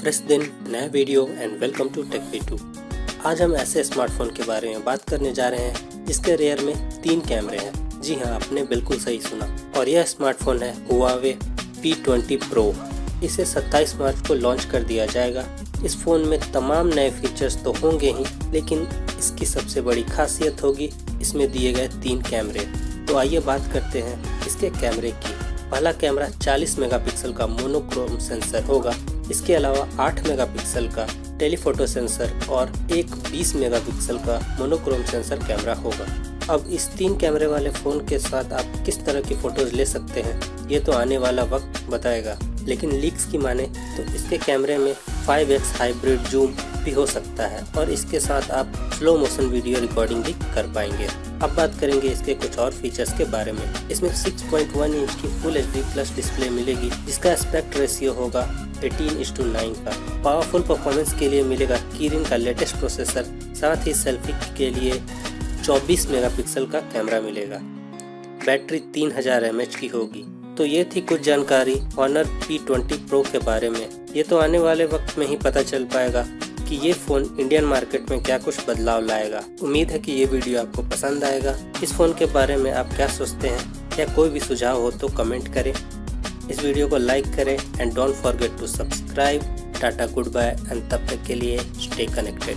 Fresh दिन, नया video and welcome to tech V2। आज हम ऐसे स्मार्टफोन के बारे में बात करने जा रहे हैं जिसके रेयर में 3 कैमरे हैं। जी हाँ, आपने बिल्कुल सही सुना और यह स्मार्टफोन है Huawei P20 Pro। इसे 27 मार्च को लॉन्च कर दिया जाएगा। इस फ़ोन में तमाम नए फीचर्स तो होंगे ही, लेकिन इसकी सबसे बड़ी खासियत होगी इसमें दिए गए 3 कैमरे। तो आइए बात करते हैं इसके कैमरे की। पहला कैमरा 40 मेगापिक्सल का मोनोक्रोम सेंसर होगा। इसके अलावा 8 मेगापिक्सल का टेलीफोटो सेंसर और एक 20 मेगापिक्सल का मोनोक्रोम सेंसर कैमरा होगा। अब इस 3 कैमरे वाले फ़ोन के साथ आप किस तरह की फ़ोटोज़ ले सकते हैं ये तो आने वाला वक्त बताएगा, लेकिन लीक्स की माने तो इसके कैमरे में 5x हाइब्रिड जूम भी हो सकता है और इसके साथ आप स्लो मोशन वीडियो रिकॉर्डिंग भी कर पाएंगे। अब बात करेंगे इसके कुछ और फीचर्स के बारे में। इसमें 6.1 इंच की फुल HD प्लस डिस्प्ले मिलेगी, जिसका एस्पेक्ट रेशियो होगा 18:9 का। पावरफुल परफॉर्मेंस के लिए मिलेगा कीरिन का लेटेस्ट प्रोसेसर, साथ ही सेल्फी के लिए 24 मेगापिक्सल का कैमरा मिलेगा। बैटरी 3000 mAh की होगी। तो ये थी कुछ जानकारी Honor P20 Pro के बारे में। ये तो आने वाले वक्त में ही पता चल पाएगा कि ये फ़ोन इंडियन मार्केट में क्या कुछ बदलाव लाएगा। उम्मीद है कि ये वीडियो आपको पसंद आएगा। इस फ़ोन के बारे में आप क्या सोचते हैं या कोई भी सुझाव हो तो कमेंट करें। इस वीडियो को लाइक करें and don't forget to subscribe. Tata, good bye and तब तक के लिए स्टे कनेक्टेड।